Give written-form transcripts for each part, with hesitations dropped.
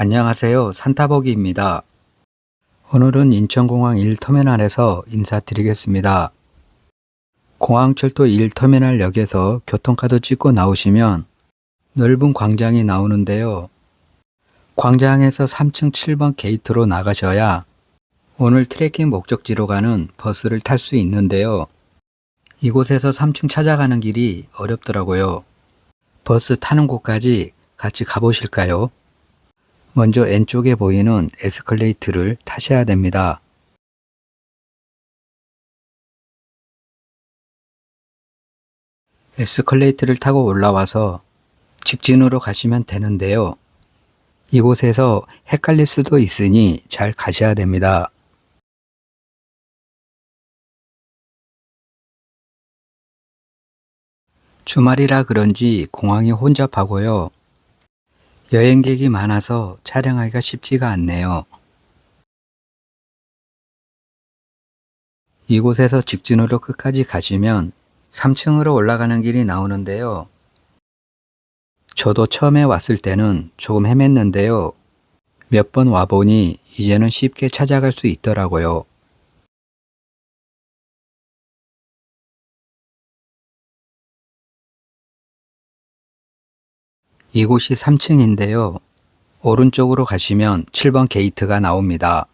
안녕하세요. 산타버기입니다. 오늘은 인천공항 1터미널에서 인사드리겠습니다. 공항철도 1터미널역에서 교통카드 찍고 나오시면 넓은 광장이 나오는데요. 광장에서 3층 7번 게이트로 나가셔야 오늘 트레킹 목적지로 가는 버스를 탈 수 있는데요. 이곳에서 3층 찾아가는 길이 어렵더라고요. 버스 타는 곳까지 같이 가보실까요? 먼저 N쪽에 보이는 에스컬레이터를 타셔야 됩니다. 에스컬레이터를 타고 올라와서 직진으로 가시면 되는데요. 이곳에서 헷갈릴 수도 있으니 잘 가셔야 됩니다. 주말이라 그런지 공항이 혼잡하고요. 여행객이 많아서 촬영하기가 쉽지가 않네요. 이곳에서 직진으로 끝까지 가시면 3층으로 올라가는 길이 나오는데요. 저도 처음에 왔을 때는 조금 헤맸는데요. 몇 번 와보니 이제는 쉽게 찾아갈 수 있더라고요. 이곳이 3층인데요. 오른쪽으로 가시면 7번 게이트가 나옵니다.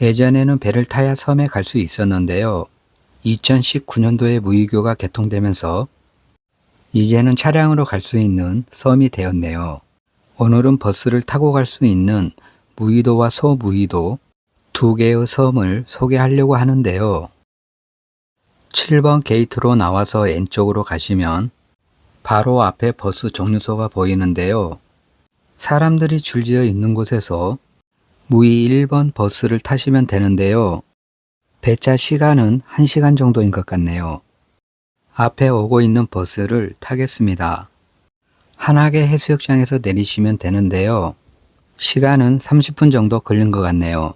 예전에는 배를 타야 섬에 갈 수 있었는데요. 2019년도에 무의교가 개통되면서 이제는 차량으로 갈 수 있는 섬이 되었네요. 오늘은 버스를 타고 갈 수 있는 무의도와 소무의도 두 개의 섬을 소개하려고 하는데요. 7번 게이트로 나와서 N쪽으로 가시면 바로 앞에 버스 정류소가 보이는데요. 사람들이 줄지어 있는 곳에서 무의 1번 버스를 타시면 되는데요. 배차 시간은 1시간 정도인 것 같네요. 앞에 오고 있는 버스를 타겠습니다. 한하계 해수욕장에서 내리시면 되는데요. 시간은 30분 정도 걸린 것 같네요.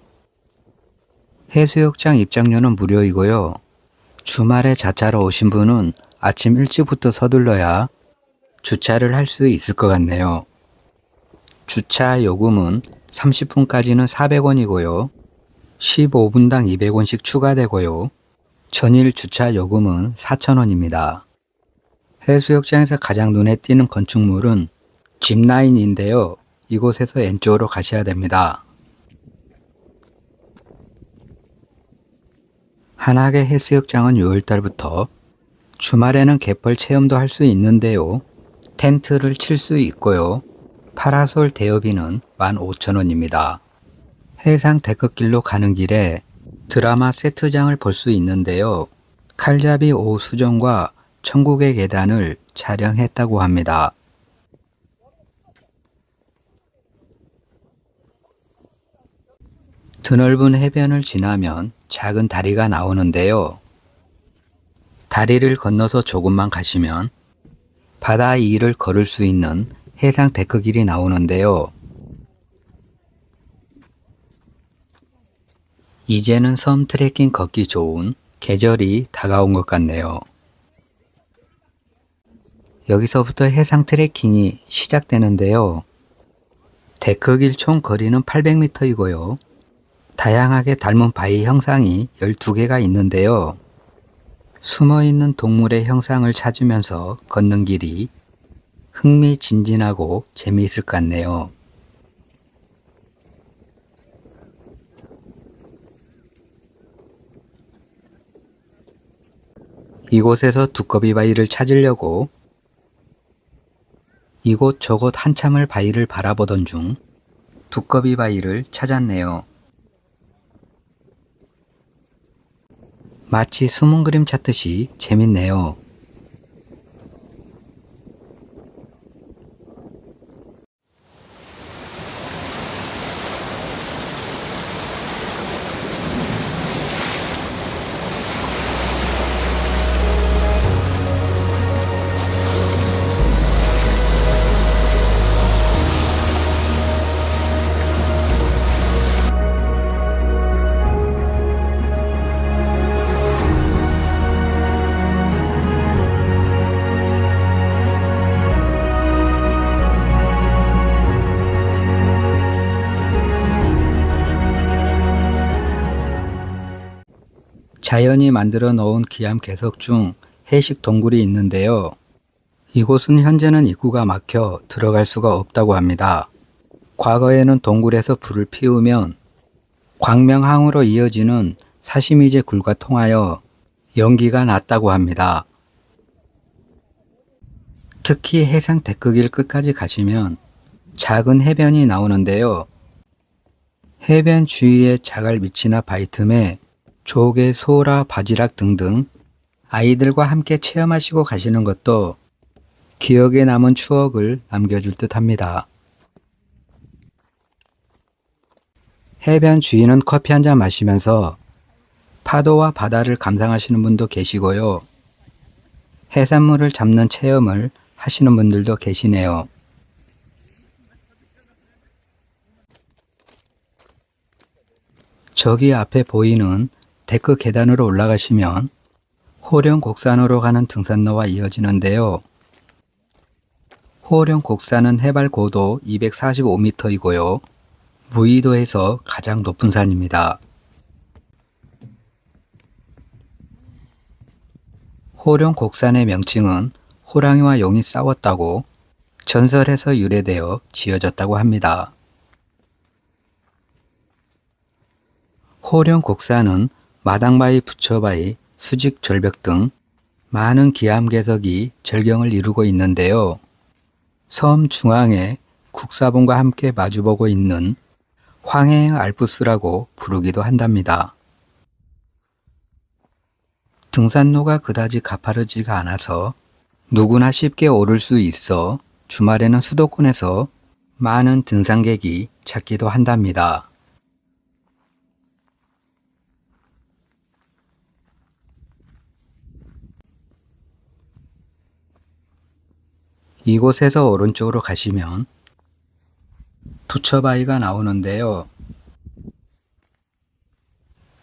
해수욕장 입장료는 무료이고요. 주말에 자차로 오신 분은 아침 일찍부터 서둘러야 주차를 할 수 있을 것 같네요. 주차 요금은 30분까지는 400원이고요. 15분당 200원씩 추가되고요. 전일 주차 요금은 4,000원입니다. 해수욕장에서 가장 눈에 띄는 건축물은 짚라인인데요. 이곳에서 N쪽으로 가셔야 됩니다. 한하계 해수욕장은 6월달부터 주말에는 갯벌 체험도 할 수 있는데요. 텐트를 칠 수 있고요. 파라솔 대여비는 15,000원입니다. 해상 데크길로 가는 길에 드라마 세트장을 볼 수 있는데요. 칼잡이 오수정과 천국의 계단을 촬영했다고 합니다. 드넓은 해변을 지나면 작은 다리가 나오는데요. 다리를 건너서 조금만 가시면 바다 위를 걸을 수 있는 해상 데크길이 나오는데요. 이제는 섬 트레킹 걷기 좋은 계절이 다가온 것 같네요. 여기서부터 해상 트레킹이 시작되는데요. 데크길 총 거리는 800m이고요. 다양하게 닮은 바위 형상이 12개가 있는데요. 숨어있는 동물의 형상을 찾으면서 걷는 길이 흥미진진하고 재미있을 것 같네요. 이곳에서 두꺼비 바위를 찾으려고 이곳저곳 한참을 바위를 바라보던 중 두꺼비 바위를 찾았네요. 마치 숨은 그림 찾듯이 재밌네요. 자연이 만들어 놓은 기암 개석 중 해식 동굴이 있는데요. 이곳은 현재는 입구가 막혀 들어갈 수가 없다고 합니다. 과거에는 동굴에서 불을 피우면 광명항으로 이어지는 사시미제 굴과 통하여 연기가 났다고 합니다. 특히 해상 데크길 끝까지 가시면 작은 해변이 나오는데요. 해변 주위에 자갈밑이나 바위 틈에 조개, 소라, 바지락 등등 아이들과 함께 체험하시고 가시는 것도 기억에 남은 추억을 남겨줄 듯 합니다. 해변 주위는 커피 한잔 마시면서 파도와 바다를 감상하시는 분도 계시고요. 해산물을 잡는 체험을 하시는 분들도 계시네요. 저기 앞에 보이는 데크 계단으로 올라가시면 호령곡산으로 가는 등산로와 이어지는데요. 호령곡산은 해발 고도 245m이고요. 무의도에서 가장 높은 산입니다. 호령곡산의 명칭은 호랑이와 용이 싸웠다고 전설에서 유래되어 지어졌다고 합니다. 호령곡산은 마당바위, 부처바위, 수직절벽 등 많은 기암괴석이 절경을 이루고 있는데요. 섬 중앙에 국사봉과 함께 마주보고 있는 황해행 알프스라고 부르기도 한답니다. 등산로가 그다지 가파르지가 않아서 누구나 쉽게 오를 수 있어 주말에는 수도권에서 많은 등산객이 찾기도 한답니다. 이곳에서 오른쪽으로 가시면 부처바위가 나오는데요.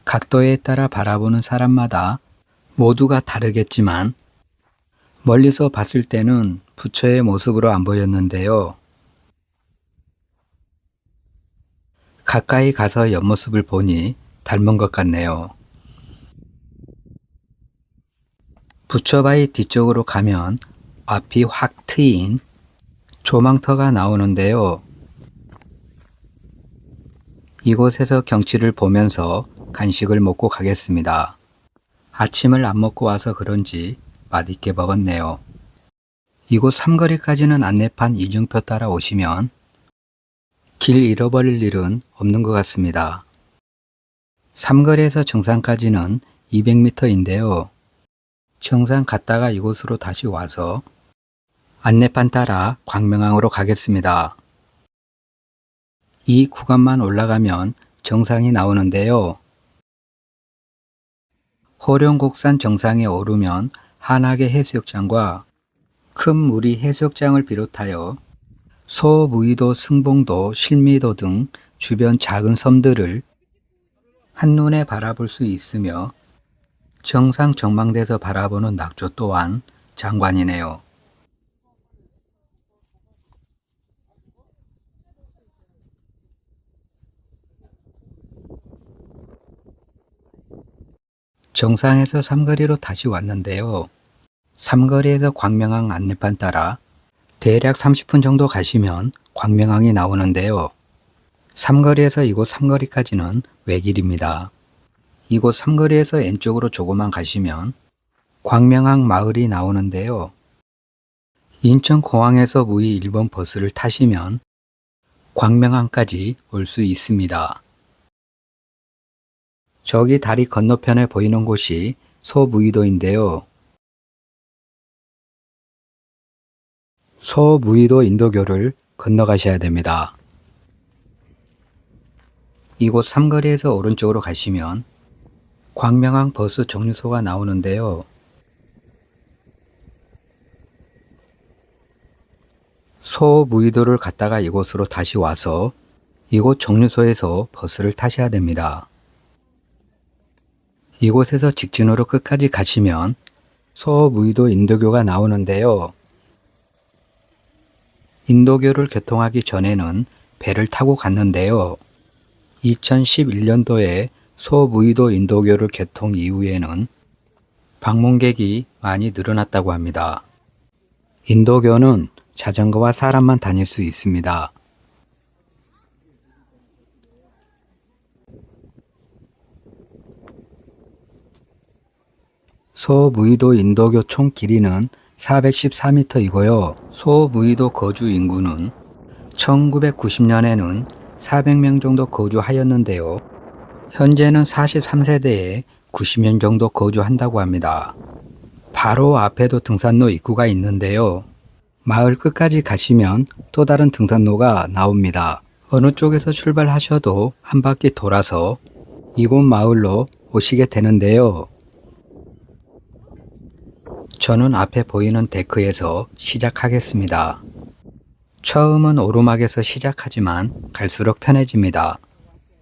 각도에 따라 바라보는 사람마다 모두가 다르겠지만 멀리서 봤을 때는 부처의 모습으로 안 보였는데요. 가까이 가서 옆모습을 보니 닮은 것 같네요. 부처바위 뒤쪽으로 가면 앞이 확 트인 조망터가 나오는데요. 이곳에서 경치를 보면서 간식을 먹고 가겠습니다. 아침을 안 먹고 와서 그런지 맛있게 먹었네요. 이곳 삼거리까지는 안내판 이중표 따라 오시면 길 잃어버릴 일은 없는 것 같습니다. 삼거리에서 정상까지는 200m인데요. 정상 갔다가 이곳으로 다시 와서 안내판 따라 광명항으로 가겠습니다. 이 구간만 올라가면 정상이 나오는데요. 호령곡산 정상에 오르면 한악의 해수욕장과 큰 무리 해수욕장을 비롯하여 소무이도, 승봉도, 실미도 등 주변 작은 섬들을 한눈에 바라볼 수 있으며 정상 전망대에서 바라보는 낙조 또한 장관이네요. 정상에서 삼거리로 다시 왔는데요. 삼거리에서 광명항 안내판 따라 대략 30분 정도 가시면 광명항이 나오는데요. 삼거리에서 이곳 삼거리까지는 외길입니다. 이곳 삼거리에서 N쪽으로 조금만 가시면 광명항 마을이 나오는데요. 인천공항에서 무의 1번 버스를 타시면 광명항까지 올 수 있습니다. 저기 다리 건너편에 보이는 곳이 소무이도인데요. 소무이도 인도교를 건너가셔야 됩니다. 이곳 삼거리에서 오른쪽으로 가시면 광명항 버스 정류소가 나오는데요. 소무이도를 갔다가 이곳으로 다시 와서 이곳 정류소에서 버스를 타셔야 됩니다. 이곳에서 직진으로 끝까지 가시면 소무이도 인도교가 나오는데요. 인도교를 개통하기 전에는 배를 타고 갔는데요. 2011년도에 소무의도 인도교를 개통 이후에는 방문객이 많이 늘어났다고 합니다. 인도교는 자전거와 사람만 다닐 수 있습니다. 소무의도 인도교 총 길이는 414m이고요. 소무의도 거주 인구는 1990년에는 400명 정도 거주하였는데요. 현재는 43세대에 90명 정도 거주한다고 합니다. 바로 앞에도 등산로 입구가 있는데요. 마을 끝까지 가시면 또 다른 등산로가 나옵니다. 어느 쪽에서 출발하셔도 한 바퀴 돌아서 이곳 마을로 오시게 되는데요. 저는 앞에 보이는 데크에서 시작하겠습니다. 처음은 오르막에서 시작하지만 갈수록 편해집니다.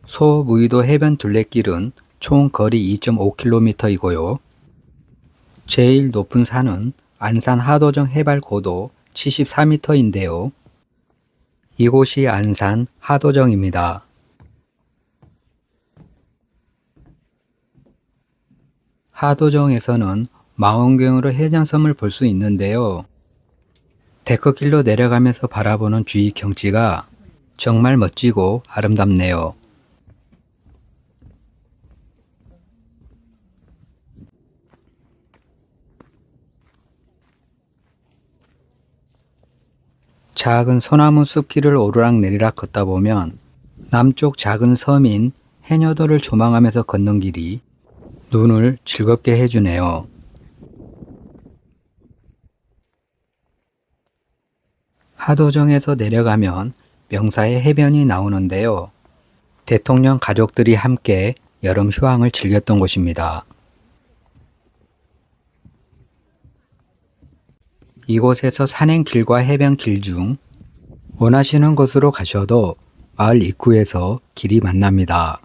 소무의도 해변 둘레길은 총 거리 2.5km이고요. 제일 높은 산은 안산 하도정 해발 고도 74m인데요. 이곳이 안산 하도정입니다. 하도정에서는 망원경으로 해전섬을 볼 수 있는데요. 데크길로 내려가면서 바라보는 주위 경치가 정말 멋지고 아름답네요. 작은 소나무 숲길을 오르락내리락 걷다 보면 남쪽 작은 섬인 해녀도를 조망하면서 걷는 길이 눈을 즐겁게 해주네요. 하도정에서 내려가면 명사의 해변이 나오는데요. 대통령 가족들이 함께 여름 휴양을 즐겼던 곳입니다. 이곳에서 산행길과 해변길 중 원하시는 곳으로 가셔도 마을 입구에서 길이 만납니다.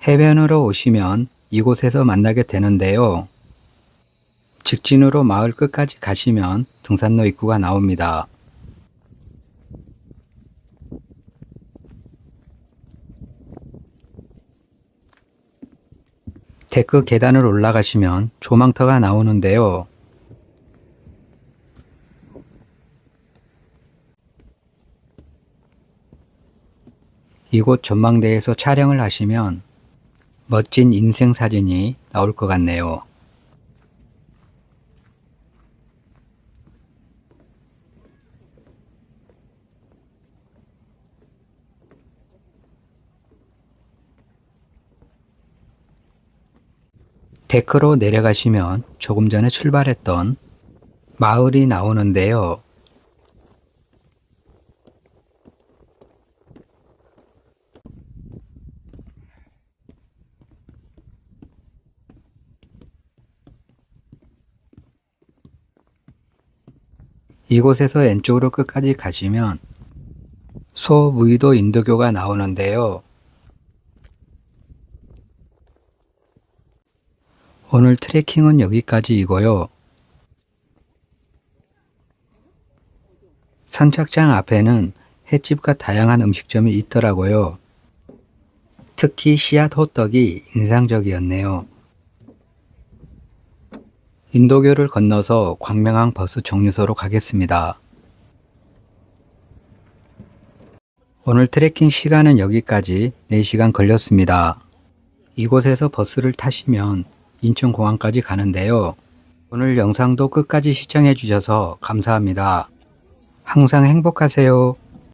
해변으로 오시면 이곳에서 만나게 되는데요. 직진으로 마을 끝까지 가시면 등산로 입구가 나옵니다. 데크 계단을 올라가시면 조망터가 나오는데요. 이곳 전망대에서 촬영을 하시면 멋진 인생 사진이 나올 것 같네요. 데크로 내려가시면 조금 전에 출발했던 마을이 나오는데요. 이곳에서 왼쪽으로 끝까지 가시면 소무의도 인도교가 나오는데요. 오늘 트레킹은 여기까지이고요. 선착장 앞에는 횟집과 다양한 음식점이 있더라고요. 특히 씨앗 호떡이 인상적이었네요. 인도교를 건너서 광명항 버스 정류소로 가겠습니다. 오늘 트레킹 시간은 여기까지 4시간 걸렸습니다. 이곳에서 버스를 타시면 인천공항까지 가는데요. 오늘 영상도 끝까지 시청해 주셔서 감사합니다. 항상 행복하세요.